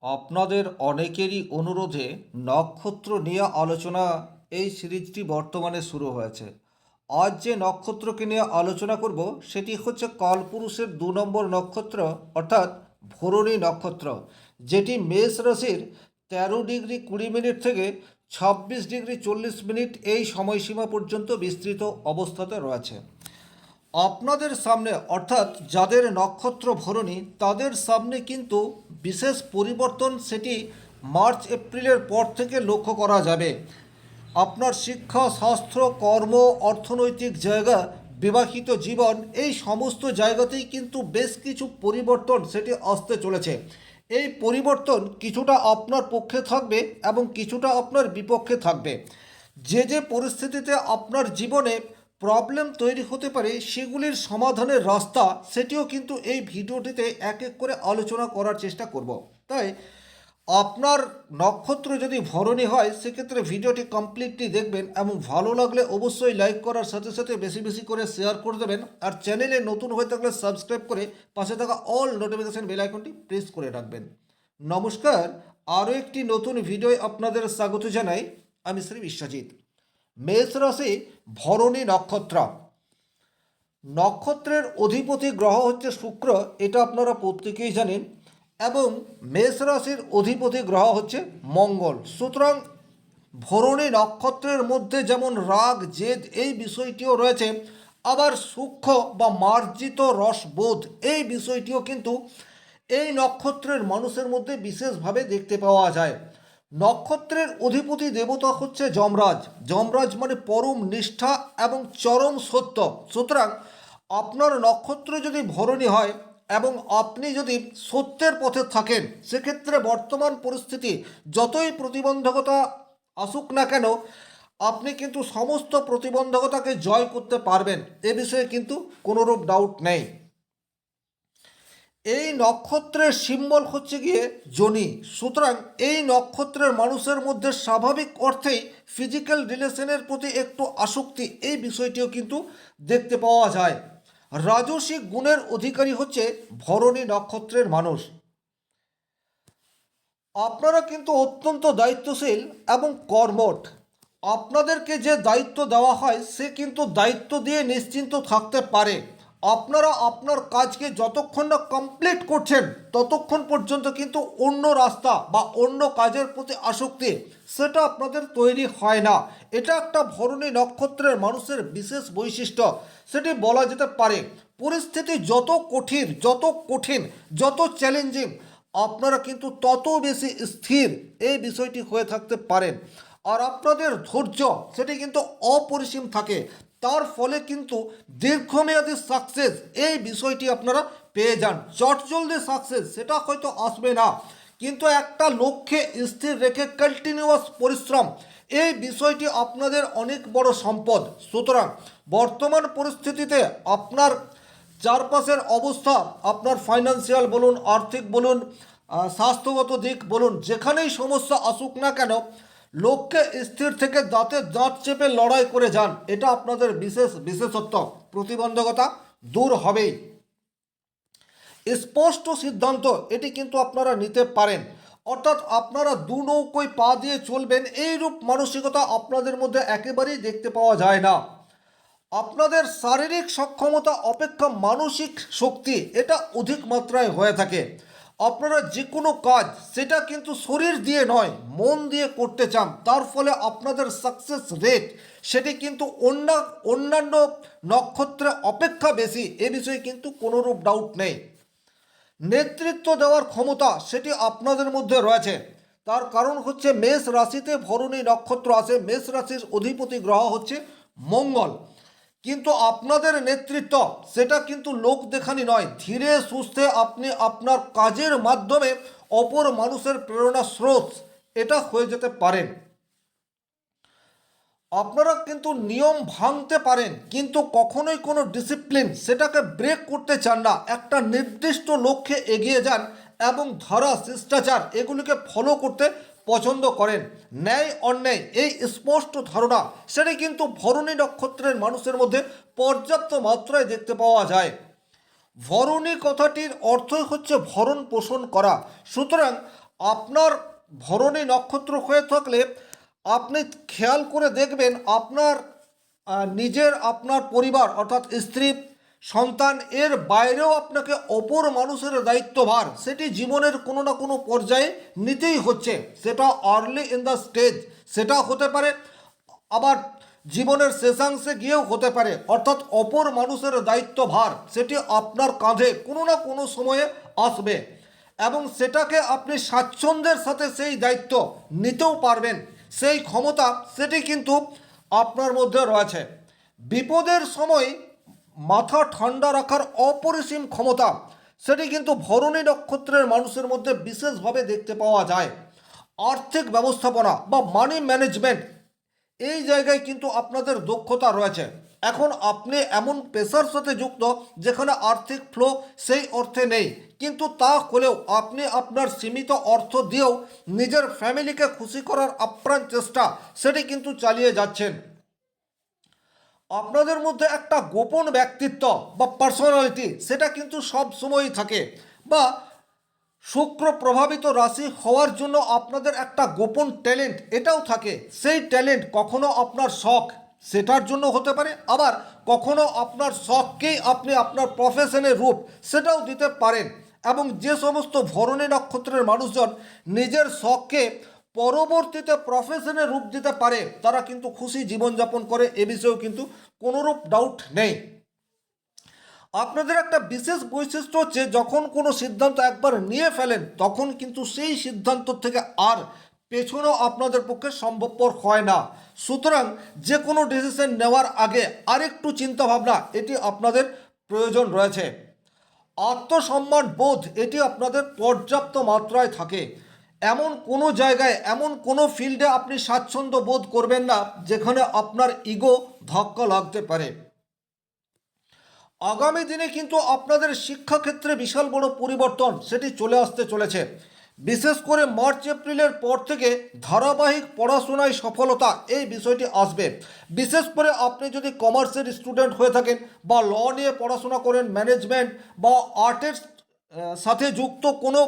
আপনাদের অনেকেরই অনুরোধে নক্ষত্র নিয়ে আলোচনা এই সিরিজটি বর্তমানে শুরু হয়েছে। আজ যে নক্ষত্রকে নিয়ে আলোচনা করব সেটি হচ্ছে কালপুরুষের 2 নম্বর নক্ষত্র অর্থাৎ ভরণী নক্ষত্র, যেটি মেষ রাশির 13 ডিগ্রি 20 মিনিট থেকে 26 ডিগ্রি 40 মিনিট এই সময়সীমা পর্যন্ত বিস্তৃত অবস্থাতে রয়েছে। আপনাদের সামনে অর্থাৎ যাদের নক্ষত্র ভরণী তাদের সামনে কিন্তু বিশেষ পরিবর্তন সেটি মার্চ এপ্রিলের পর থেকে লক্ষ্য করা যাবে। আপনার শিক্ষা, স্বাস্থ্য, কর্ম, অর্থনৈতিক জায়গা, বিবাহিত জীবন, এই সমস্ত জায়গাতেই কিন্তু বেশ কিছু পরিবর্তন সেটি আসতে চলেছে। এই পরিবর্তন কিছুটা আপনার পক্ষে থাকবে এবং কিছুটা আপনার বিপক্ষে থাকবে। যে যে পরিস্থিতিতে আপনার জীবনে প্রবলেম তৈরি হতে পারে সেগুলির সমাধানের রাস্তা সেটিও কিন্তু এই ভিডিওটিতে এক এক করে আলোচনা করার চেষ্টা করব। তাই আপনার নক্ষত্র যদি ভরণী হয় সেক্ষেত্রে ভিডিওটি কমপ্লিটলি দেখবেন এবং ভালো লাগলে অবশ্যই লাইক করার সাথে সাথে বেশি বেশি করে শেয়ার করে দেবেন। আর চ্যানেলে নতুন হয়ে থাকলে সাবস্ক্রাইব করে পাশে থাকা অল নোটিফিকেশন বেল আইকনটি প্রেস করে রাখবেন। নমস্কার, আরও একটি নতুন ভিডিওয় আপনাদের স্বাগত জানাই। আমি শ্রী বিশ্বজিৎ। মেষ রাশি ভরণী নক্ষত্র, নক্ষত্রের অধিপতি গ্রহ হচ্ছে শুক্র, এটা আপনারা প্রত্যেকেই জানেন, এবং মেষ রাশির অধিপতি গ্রহ হচ্ছে মঙ্গল। সুতরাং ভরণী নক্ষত্রের মধ্যে যেমন রাগ জেদ এই বিষয়টিও রয়েছে, আবার সূক্ষ্ম বা মার্জিত রসবোধ এই বিষয়টিও কিন্তু এই নক্ষত্রের মানুষের মধ্যে বিশেষভাবে দেখতে পাওয়া যায়। নক্ষত্রের অধিপতি দেবতা হচ্ছে যমরাজ। যমরাজ মানে পরম নিষ্ঠা এবং চরম সত্য। সুতরাং আপনার নক্ষত্র যদি ভরণী হয় এবং আপনি যদি সত্যের পথে থাকেন সেক্ষেত্রে বর্তমান পরিস্থিতি যতই প্রতিবন্ধকতা আসুক না কেন আপনি কিন্তু সমস্ত প্রতিবন্ধকতাকে জয় করতে পারবেন, এ বিষয়ে কিন্তু কোনোরূপ ডাউট নেই। এই নক্ষত্রের সিম্বল হচ্ছে গিয়ে জনি। সুতরাং এই নক্ষত্রের মানুষের মধ্যে স্বাভাবিক অর্থেই ফিজিক্যাল রিলেশনের প্রতি একটু আসক্তি এই বিষয়টিও কিন্তু দেখতে পাওয়া যায়। রাজসিক গুণের অধিকারী হচ্ছে ভরণী নক্ষত্রের মানুষ। আপনারা কিন্তু অত্যন্ত দায়িত্বশীল এবং কর্মঠ। আপনাদেরকে যে দায়িত্ব দেওয়া হয় সে কিন্তু দায়িত্ব দিয়ে নিশ্চিন্ত থাকতে পারে। আপনারা আপনার কাজকে যতক্ষণ না কমপ্লিট করছেন ততক্ষণ পর্যন্ত কিন্তু অন্য রাস্তা বা অন্য কাজের প্রতি আসক্তি সেটা আপনাদের তৈরি হয় না। এটা একটা ভরণী নক্ষত্রের মানুষের বিশেষ বৈশিষ্ট্য, সেটি বলা যেতে পারে। পরিস্থিতি যত কঠিন যত চ্যালেঞ্জিং আপনারা কিন্তু তত বেশি স্থির এই বিষয়টি হয়ে থাকতে পারেন। আর আপনাদের ধৈর্য সেটি কিন্তু অপরিসীম থাকে। তার ফলে কিন্তু দীর্ঘমেয়াদী সাকসেস এই বিষয়টি আপনারা পেয়ে যান। চটজলদি সাকসেস সেটা হয়তো আসবে না, কিন্তু একটা লক্ষ্যে স্থির রেখে কন্টিনিউয়াস পরিশ্রম এই বিষয়টি আপনাদের অনেক বড় সম্পদ। সুতরাং বর্তমান পরিস্থিতিতে আপনার চারপাশের অবস্থা, আপনার ফাইন্যান্সিয়াল বলুন, আর্থিক বলুন, স্বাস্থ্যগত দিক বলুন, যেখানেই সমস্যা আসুক না কেন লক্ষ্যে স্থির থেকে দাঁতে দাঁত চেপে লড়াই করে যান, এটা আপনাদের বিশেষত্ব। প্রতিবন্ধকতা দূর হবেই। স্পষ্ট সিদ্ধান্ত এটি কিন্তু আপনারা নিতে পারেন, অর্থাৎ আপনারা দু নৌকোয় পা দিয়ে চলবেন এইরূপ মানসিকতা আপনাদের মধ্যে একেবারেই দেখতে পাওয়া যায় না। আপনাদের শারীরিক সক্ষমতা অপেক্ষা মানসিক শক্তি এটা অধিক মাত্রায় হয়ে থাকে। আপনারা যে কোনো কাজ সেটা কিন্তু শরীর দিয়ে নয় মন দিয়ে করতে চান, তার ফলে আপনাদের সাকসেস রেট সেটি কিন্তু অন্যান্য নক্ষত্রের অপেক্ষা বেশি, এ বিষয়ে কিন্তু কোনোরূপ ডাউট নেই। নেতৃত্ব দেওয়ার ক্ষমতা সেটি আপনাদের মধ্যে রয়েছে। তার কারণ হচ্ছে মেষ রাশিতে ভরণী নক্ষত্র আছে, মেষ রাশির অধিপতি গ্রহ হচ্ছে মঙ্গল। কিন্তু আপনাদের নেতৃত্ব সেটা কিন্তু লোক দেখানি নয়, ধীরে সুস্থে আপনি আপনার কাজের মাধ্যমে অপর মানুষের প্রেরণা স্রোত এটা হয়ে যেতে পারেন। আপনারা কিন্তু নিয়ম ভাঙতে পারেন কিন্তু কখনোই কোনো ডিসিপ্লিন সেটাকে ব্রেক করতে চান না। একটা নির্দিষ্ট লক্ষ্যে এগিয়ে যান এবং ধারা শিষ্টাচার এগুলিকে ফলো করতে পছন্দ করেন। ন্যায় অন্যায় এই স্পষ্ট ধারণা সেটি কিন্তু ভরণী নক্ষত্রের মানুষের মধ্যে পর্যাপ্ত মাত্রায় দেখতে পাওয়া যায়। ভরণী কথাটির অর্থই হচ্ছে ভরণ পোষণ করা। সুতরাং আপনার ভরণী নক্ষত্র হয়ে থাকলে আপনি খেয়াল করে দেখবেন আপনার নিজের আপনার পরিবার অর্থাৎ স্ত্রী সন্তান এর বাইরেও আপনাকে অপর মানুষের দায়িত্বভার সেটি জীবনের কোনো না কোনো পর্যায়ে নিতেই হচ্ছে। সেটা আর্লি ইন দ্য স্টেজ সেটা হতে পারে, আবার জীবনের শেষাংশে গিয়েও হতে পারে। অর্থাৎ অপর মানুষের দায়িত্বভার সেটি আপনার কাঁধে কোনো না কোনো সময়ে আসবে এবং সেটাকে আপনি স্বাচ্ছন্দ্যের সাথে সেই দায়িত্ব নিতেও পারবেন, সেই ক্ষমতা সেটি কিন্তু আপনার মধ্যে রয়েছে। বিপদের সময় মাথা ঠান্ডা রাখার অপরিসীম ক্ষমতা সেটি কিন্তু ভরণী নক্ষত্রের মানুষের মধ্যে বিশেষভাবে দেখতে পাওয়া যায়। আর্থিক ব্যবস্থাপনা বা মানি ম্যানেজমেন্ট এই জায়গায় কিন্তু আপনাদের দক্ষতা রয়েছে। এখন আপনি এমন পেশার সাথে যুক্ত যেখানে আর্থিক ফ্লো সেই অর্থে নেই, কিন্তু তা হলেও আপনি আপনার সীমিত অর্থ দিয়েও নিজের ফ্যামিলিকে খুশি করার আপ্রাণ চেষ্টা সেটি কিন্তু চালিয়ে যাচ্ছেন। আপনাদের মধ্যে একটা গোপন ব্যক্তিত্ব বা পার্সোনালিটি সেটা কিন্তু সব সময়ই থাকে, বা শুক্র প্রভাবিত রাশি হওয়ার জন্য আপনাদের একটা গোপন ট্যালেন্ট এটাও থাকে। সেই ট্যালেন্ট কখনো আপনার শখ সেটার জন্য হতে পারে, আবার কখনো আপনার শখকেই আপনি আপনার প্রফেশনের রূপ সেটাও দিতে পারেন। এবং যে সমস্ত ভরণী নক্ষত্রের মানুষজন নিজের শখকে পরবর্তীতে প্রফেশনের রূপ দিতে পারে তারা কিন্তু খুশি জীবনযাপন করে, এ বিষয়েও কিন্তু কোনোরূপ ডাউট নেই। আপনাদের একটা বিশেষ বৈশিষ্ট্য হচ্ছে যখন কোনো সিদ্ধান্ত একবার নিয়ে ফেলেন তখন কিন্তু সেই সিদ্ধান্ত থেকে আর পেছনেও আপনাদের পক্ষে সম্ভবপর হয় না। সুতরাং যে কোনো ডিসিশন নেওয়ার আগে আরেকটু চিন্তাভাবনা এটি আপনাদের প্রয়োজন রয়েছে। আত্মসম্মান বোধ এটি আপনাদের পর্যাপ্ত মাত্রায় থাকে। এমন কোনো জায়গায় এমন কোনো ফিল্ডে আপনি স্বাচ্ছন্দ্য বোধ করবেন না যেখানে আপনার ইগো ধাক্কা লাগতে পারে। আগামী দিনে কিন্তু আপনাদের শিক্ষাক্ষেত্রে বিশাল বড় পরিবর্তন সেটি চলে আসতে চলেছে। বিশেষ করে মার্চ এপ্রিলের পর থেকে ধারাবাহিক পড়াশোনায় সফলতা এই বিষয়টি আসবে। বিশেষ করে আপনি যদি কমার্সের স্টুডেন্ট হয়ে থাকেন বা ল নিয়ে পড়াশোনা করেন, ম্যানেজমেন্ট বা আর্টের সাথে যুক্ত কোনো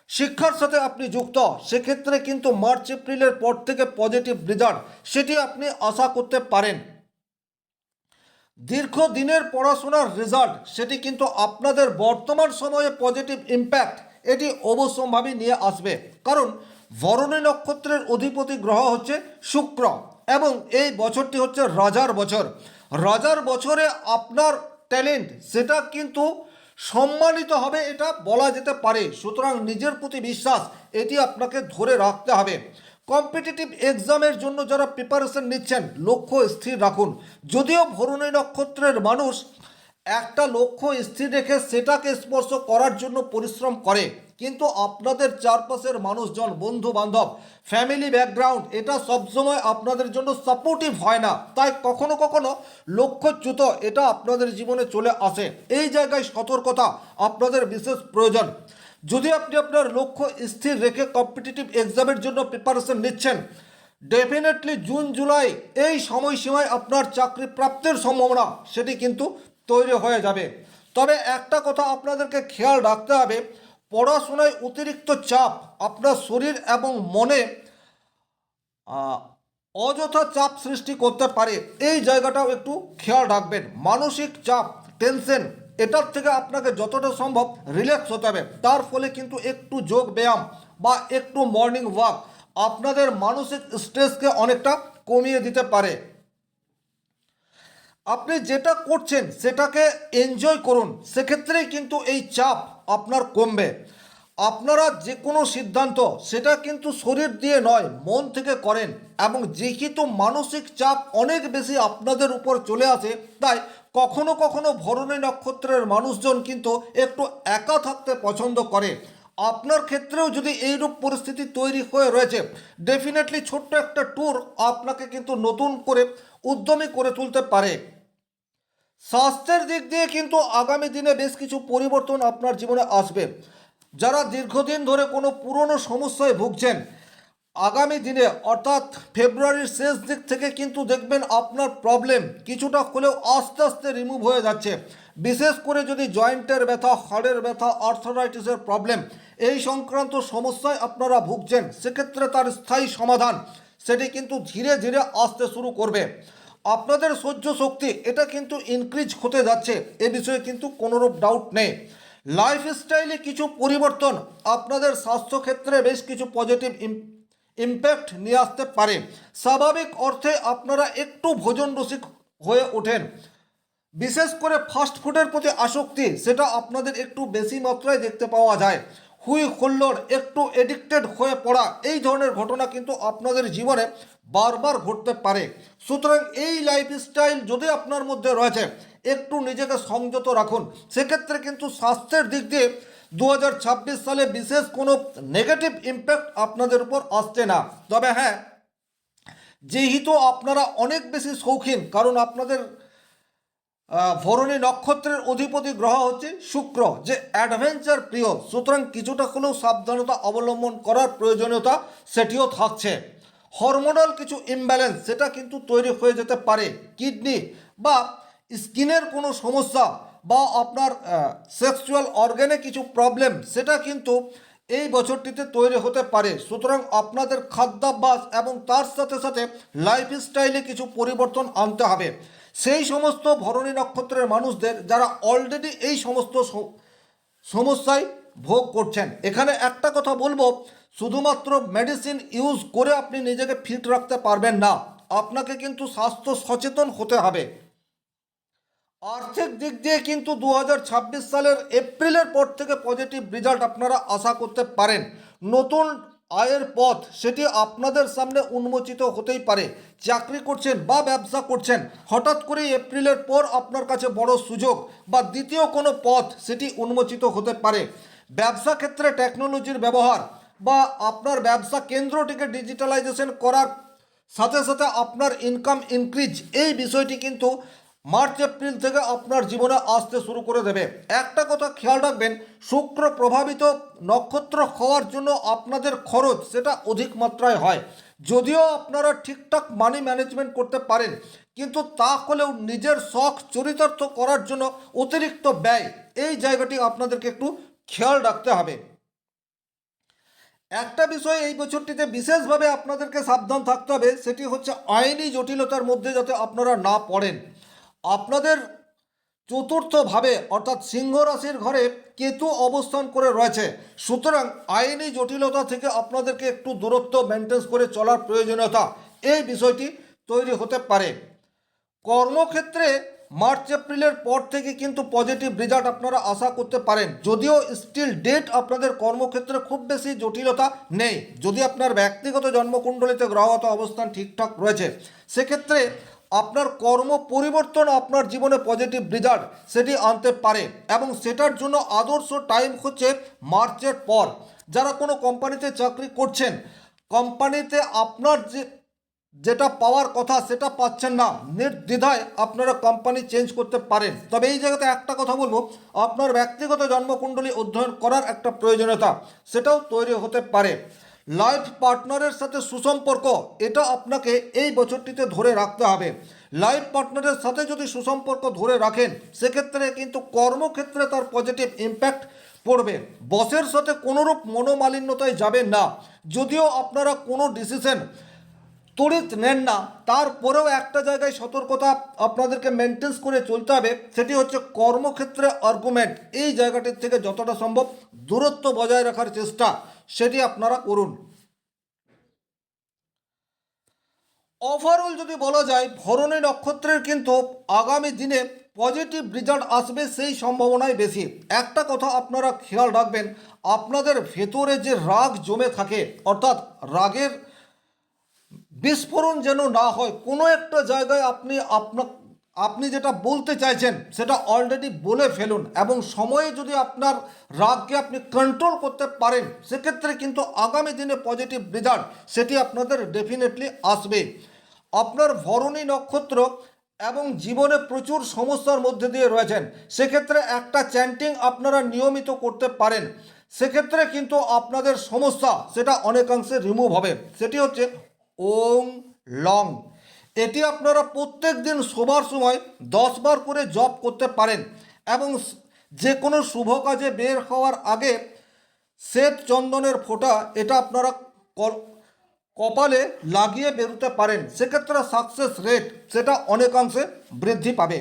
শিক্ষার সাথে আপনি যুক্ত, সেক্ষেত্রে কিন্তু মার্চ এপ্রিলের পর থেকে পজিটিভ রেজাল্ট সেটি আপনি আশা করতে পারেন। দীর্ঘদিনের পড়াশোনার রেজাল্ট সেটি কিন্তু আপনাদের বর্তমান সময়ে পজিটিভ ইম্প্যাক্ট এটি অবশ্যম্ভাবী নিয়ে আসবে। কারণ ভরণী নক্ষত্রের অধিপতি গ্রহ হচ্ছে শুক্র এবং এই বছরটি হচ্ছে রাজার বছর। রাজার বছরে আপনার ট্যালেন্ট সেটা কিন্তু সম্মানিত হবে এটা বলা যেতে পারে। সুতরাং নিজের প্রতি বিশ্বাস এটি আপনাকে ধরে রাখতে হবে। কম্পিটিটিভ এক্সামের জন্য যারা প্রিপারেশন নিচ্ছেন লক্ষ্য স্থির রাখুন। যদিও ভরণী নক্ষত্রের মানুষ একটা লক্ষ্য স্থির রেখে সেটাকে স্পর্শ করার জন্য পরিশ্রম করে, কিন্তু আপনাদের চারপাশের মানুষজন, বন্ধু বান্ধব, ফ্যামিলি ব্যাকগ্রাউন্ড এটা সবসময় আপনাদের জন্য সাপোর্টিভ হয় না। তাই কখনো কখনো লক্ষ্যচ্যুত এটা আপনাদের জীবনে চলে আসে। এই জায়গায় সতর্কতা আপনাদের বিশেষ প্রয়োজন। যদি আপনি আপনার লক্ষ্য স্থির রেখে কম্পিটিটিভ এক্সামের জন্য প্রিপারেশন নিচ্ছেন, ডেফিনেটলি জুন জুলাই এই সময়সীমায় আপনার চাকরি প্রাপ্তির সম্ভাবনা সেটি কিন্তু তৈরি হয়ে যাবে। তবে একটা কথা আপনাদেরকে খেয়াল রাখতে হবে, পড়াশোনায় অতিরিক্ত চাপ আপনার শরীর এবং মনে অযথা চাপ সৃষ্টি করতে পারে। এই জায়গাটাও একটু খেয়াল রাখবেন। মানসিক চাপ, টেনশন এটার থেকে আপনাকে যতটা সম্ভব রিল্যাক্স হতে হবে। তার ফলে কিন্তু একটু যোগ ব্যায়াম বা একটু মর্নিং ওয়াক আপনাদের মানসিক স্ট্রেসকে অনেকটা কমিয়ে দিতে পারে। আপনি যেটা করছেন সেটাকে এনজয় করুন, সেক্ষেত্রেই কিন্তু এই চাপ আপনার কমবে। আপনারা যে কোনো সিদ্ধান্ত সেটা কিন্তু শরীর দিয়ে নয় মন থেকে করেন, এবং যেহেতু মানসিক চাপ অনেক বেশি আপনাদের উপর চলে আসে তাই কখনো কখনো ভরণী নক্ষত্রের মানুষজন কিন্তু একটু একা থাকতে পছন্দ করে। আপনার ক্ষেত্রেও যদি এইরূপ পরিস্থিতি তৈরি হয়ে রয়েছে, ডেফিনেটলি ছোট্ট একটা ট্যুর আপনাকে কিন্তু নতুন করে উদ্যমী করে তুলতে পারে। স্বাস্থ্যের দিক দিয়ে কিন্তু আগামী দিনে বেশ কিছু পরিবর্তন আপনার জীবনে আসবে। যারা দীর্ঘদিন ধরে কোনো পুরনো সমস্যায় ভুগছেন, আগামী দিনে অর্থাৎ ফেব্রুয়ারির শেষ দিক থেকে কিন্তু দেখবেন আপনার প্রবলেম কিছুটা হলেও আস্তে আস্তে রিমুভ হয়ে যাচ্ছে। বিশেষ করে যদি জয়েন্টের ব্যথা, হাড়ের ব্যথা, আর্থারাইটিসের প্রবলেম, এই সংক্রান্ত সমস্যায় আপনারা ভুগছেন, সেক্ষেত্রে তার স্থায়ী সমাধান সেটি কিন্তু ধীরে ধীরে আসতে শুরু করবে। আপনাদের সহ্য শক্তি এটা কিন্তু ইনক্রিজ হতে যাচ্ছে, এ বিষয়ে কিন্তু কোনোরূপ ডাউট নেই। লাইফস্টাইলে কিছু পরিবর্তন আপনাদের স্বাস্থ্যক্ষেত্রে বেশ কিছু পজিটিভ ইম্প্যাক্ট নিয়ে আসতে পারে। স্বাভাবিক অর্থে আপনারা একটু ভোজন রসিক হয়ে ওঠেন। বিশেষ করে ফাস্ট ফুডের প্রতি আসক্তি সেটা আপনাদের একটু বেশি মাত্রায় দেখতে পাওয়া যায়। হুই হুল্লোড়, একটু এডিক্টেড হয়ে পড়া, এই ধরনের ঘটনা কিন্তু আপনাদের জীবনে বারবার ঘটতে পারে। সুতরাং এই লাইফস্টাইল যদি আপনার মধ্যে রয়েছে, একটু নিজেকে সংযত রাখুন। সেক্ষেত্রে কিন্তু স্বাস্থ্যের দিক দিয়ে 2026 সালে বিশেষ কোনো নেগেটিভ ইম্প্যাক্ট আপনাদের উপর আসছে না। তবে হ্যাঁ, যেহেতু আপনারা অনেক বেশি শৌখিন, কারণ আপনাদের ভরণী নক্ষত্রের অধিপতি গ্রহ হচ্ছে শুক্র, যে অ্যাডভেঞ্চার প্রিয়, সুতরাং কিছুটা হলেও সাবধানতা অবলম্বন করার প্রয়োজনীয়তা সেটিও থাকছে। হরমোনাল কিছু ইমব্যালেন্স সেটা কিন্তু তৈরি হয়ে যেতে পারে। কিডনি বা স্কিনের কোনো সমস্যা বা আপনার সেক্সুয়াল অর্গানে কিছু প্রবলেম সেটা কিন্তু এই বছরটিতে তৈরি হতে পারে। সুতরাং আপনাদের খাদ্যাভ্যাস এবং তার সাথে সাথে লাইফস্টাইলে কিছু পরিবর্তন আনতে হবে। সেই সমস্ত ভরণী নক্ষত্রের মানুষদের যারা অলরেডি এই সমস্ত সমস্যায় ভোগ করছেন, এখানে একটা কথা বলবো, শুধুমাত্র মেডিসিন ইউজ করে আপনি নিজেকে ফিট রাখতে পারবেন না, আপনাকে কিন্তু স্বাস্থ্য সচেতন হতে হবে। আর্থিক দিক দিয়ে কিন্তু 2026 সালের এপ্রিলের পর থেকে পজিটিভ রেজাল্ট আপনারা আশা করতে পারেন। নতুন আয়ের পথ সেটি আপনাদের সামনে উন্মোচিত হতেই পারে। চাকরি করছেন বা ব্যবসা করছেন, হঠাৎ করে এপ্রিলের পর আপনার কাছে বড় সুযোগ বা দ্বিতীয় কোনো পথ সেটি উন্মোচিত হতে পারে। ব্যবসা ক্ষেত্রে টেকনোলজির ব্যবহার বা আপনার ব্যবসা কেন্দ্রটিকে ডিজিটালাইজেশন করার সাথে সাথে আপনার ইনকাম ইনক্রিজ, এই বিষয়টি কিন্তু মার্চ এপ্রিল থেকে আপনার জীবনে আসতে শুরু করে দেবে। একটা কথা খেয়াল রাখবেন, শুক্র প্রভাবিত নক্ষত্র হওয়ার জন্য আপনাদের খরচ সেটা অধিক মাত্রায় হয়। যদিও আপনারা ঠিকঠাক মানি ম্যানেজমেন্ট করতে পারেন, কিন্তু তা হলেও নিজের শখ চরিতার্থ করার জন্য অতিরিক্ত ব্যয়, এই জায়গাটি আপনাদেরকে একটু খেয়াল রাখতে হবে। একটা বিষয় এই বছরটিতে বিশেষভাবে আপনাদেরকে সাবধান থাকতে হবে, সেটি হচ্ছে আইনি জটিলতার মধ্যে যাতে আপনারা না পড়েন। আপনাদের চতুর্থভাবে অর্থাৎ সিংহ রাশির ঘরে কেতু অবস্থান করে রয়েছে, সুতরাং আইনি জটিলতা থেকে আপনাদেরকে একটু দূরত্ব মেনটেন করে চলার প্রয়োজনীয়তা, এই বিষয়টি তৈরি হতে পারে। কর্মক্ষেত্রে মার্চ এপ্রিলের পর থেকে কিন্তু পজিটিভ রেজাল্ট আপনারা আশা করতে পারেন, যদিও স্টিল ডেট আপনাদের কর্মক্ষেত্রে খুব বেশি জটিলতা নেই। যদি আপনার ব্যক্তিগত জন্মকুণ্ডলিতে গ্রহগত অবস্থান ঠিকঠাক রয়েছে, সেক্ষেত্রে আপনার কর্ম পরিবর্তন আপনার জীবনে পজিটিভ রেজাল্ট সেটি আনতে পারে, এবং সেটার জন্য আদর্শ টাইম হচ্ছে মার্চের পর। যারা কোনো কোম্পানিতে চাকরি করছেন, কোম্পানিতে আপনার যেটা পাওয়ার কথা সেটা পাচ্ছেন না, নির্দ্বিধায় আপনারা কোম্পানি চেঞ্জ করতে পারেন। তবে এই জায়গাতে একটা কথা বলবো, আপনার ব্যক্তিগত জন্মকুণ্ডলী অধ্যয়ন করার একটা প্রয়োজনীয়তা সেটাও তৈরি হতে পারে। লাইফ পার্টনারের সাথে সুসম্পর্ক এটা আপনাকে এই বছরটিতে ধরে রাখতে হবে। লাইফ পার্টনারের সাথে যদি সুসম্পর্ক ধরে রাখেন, সেক্ষেত্রে কিন্তু কর্মক্ষেত্রে তার পজিটিভ ইম্প্যাক্ট পড়বে। বসের সাথে কোনোরূপ মনোমালিন্যতায় যাবেন না। যদিও আপনারা কোনো ডিসিশন তড়িৎ নেন না, তারপরেও একটা জায়গায় সতর্কতা আপনাদেরকে মেনটেন করে চলতে হবে, সেটি হচ্ছে কর্মক্ষেত্রে আর্গুমেন্ট, এই জায়গাটির থেকে যতটা সম্ভব দূরত্ব বজায় রাখার চেষ্টা সেটি আপনারা করুন। ওভারঅল যদি বলা যায়, ভরণী নক্ষত্রের কিন্তু আগামী দিনে পজিটিভ রেজাল্ট আসবে সেই সম্ভাবনাই বেশি। একটা কথা আপনারা খেয়াল রাখবেন, আপনাদের ভেতরে যে রাগ জমে থাকে, অর্থাৎ রাগের বিস্ফোরণ যেন না হয়। কোনো একটা জায়গায় আপনি যেটা বলতে চাইছেন সেটা অলরেডি বলে ফেলুন, এবং সময়ে যদি আপনার রাগকে আপনি কন্ট্রোল করতে পারেন, সেক্ষেত্রে কিন্তু আগামী দিনে পজিটিভ রেজাল্ট সেটি আপনাদের ডেফিনেটলি আসবে। আপনার ভরণী নক্ষত্র এবং জীবনে প্রচুর সমস্যার মধ্যে দিয়ে রয়েছেন, সেক্ষেত্রে একটা চ্যান্টিং আপনারা নিয়মিত করতে পারেন। সেক্ষেত্রে কিন্তু আপনাদের সমস্যা সেটা অনেকাংশে রিমুভ হবে। সেটি হচ্ছে ওং লং। এটি আপনারা প্রত্যেক দিন শোবার সময় 10 বার করে জপ করতে পারেন এবং যে কোনো শুভ কাজে বের হওয়ার আগে শ্বেত চন্দনের ফোঁটা এটা আপনারা কপালে লাগিয়ে বেরোতে পারেন। সেক্ষেত্রে সাকসেস রেট সেটা অনেকাংশে বৃদ্ধি পাবে।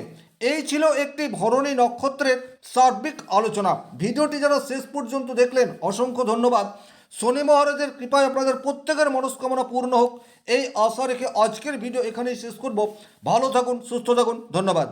এই ছিল একটি ভরণী নক্ষত্রের সার্বিক আলোচনা। ভিডিওটি যারা শেষ পর্যন্ত দেখলেন অসংখ্য ধন্যবাদ। শনি মহারাজের কৃপায় আপনাদের প্রত্যেকের মনস্কামনা পূর্ণ হোক এই আশা রেখে আজকের ভিডিও এখানেই শেষ করব। ভালো থাকুন, সুস্থ থাকুন, ধন্যবাদ।